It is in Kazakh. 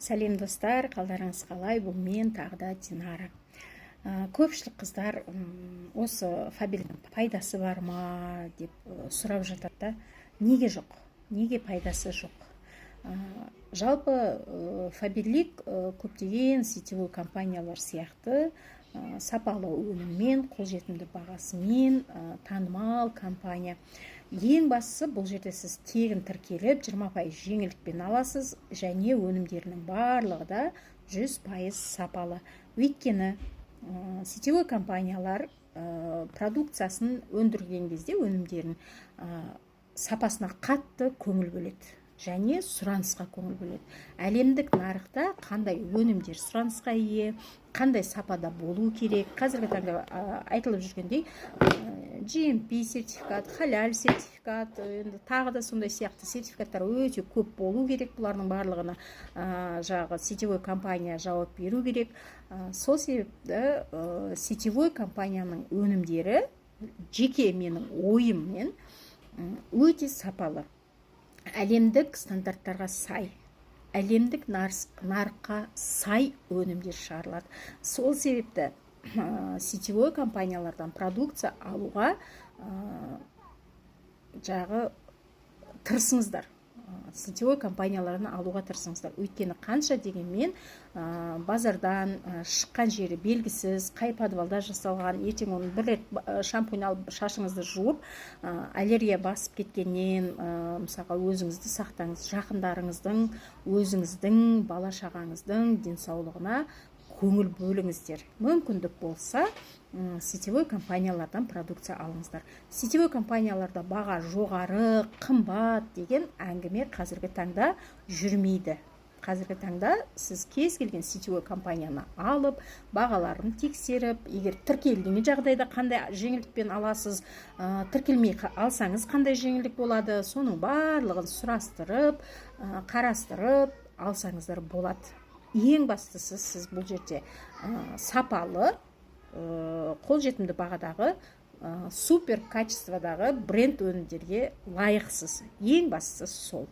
Сәлем достар, қалдарыңыз қалай? Бұл мен тағы да Динара. Көпшілік қыздар осы фаберліктің пайдасы бар ма деп сұрап жатады да. Неге жоқ? Неге пайдасы жоқ? Жалпы фаберлик көптеген сетевой компаниялар сияқты сапалы өніммен, қолжетімді бағасымен танымал компания. Ең бастысы, бұл жерде сіз тегін тіркеліп 20% жеңілдікпен аласыз, және өнімдерінің барлығы да 100% сапалы. Өйткені сетевой компаниялар продукциясын өндірген кезде өнімдерін сапасына қатты көңіл бөледі және сұранысқа көңіл бөледі. Әлемдік нарықта қандай өнімдер сұранысқа ие, қандай сапада болу керек. Қазіргі таңда айтылып жүргендей GMP сертификат, халяль сертификат, тағы да сондай сияқты сертификаттар өте көп болу керек. Бұлардың барлығына жағы сетевой компания жауап беру керек. Сол себепті сетевой компанияның өнімдері жеке менің ойыммен өте сапалы. Әлемдік стандарттарға сай, әлемдік нарыққа сай өнімдер шығарылады. Сол себепті сетевой компаниялардан продукция алуға жағы тырысыңыздар. Сетевой компанияларын алуға тырысыңыздар. Өйткені қанша дегенмен базардан шыққан жері белгісіз, қай подвалда жасалған, ертең оны бір рет шампунь алып шашыңызды жуып, аллергия басып кеткеннен, мысалға өзіңізді сақтаңыз, жақындарыңыздың, өзіңіздің, бала шағаңыздың денсаулығына көңіл бөліңіздер. Мүмкіндік болса, сетевой компаниялардан продукция алыңыздар. Сетевой компанияларда баға жоғары, қымбат деген әңгіме қазіргі таңда жүрмейді. Қазіргі таңда сіз кез келген сетевой компанияны алып, бағаларын тексеріп, егер тіркелген жағдайда қандай жеңілдікпен аласыз, тіркелмей алсаңыз қандай жеңілдік болады, соның барлығын сұрастырып, қарастырып алсаңыздар болады. Ең бастысы, сіз бұл жерде сапалы, қолжетімді бағадағы, супер качестводағы бренд өнімдерге лайықсыз. Ең бастысы сол.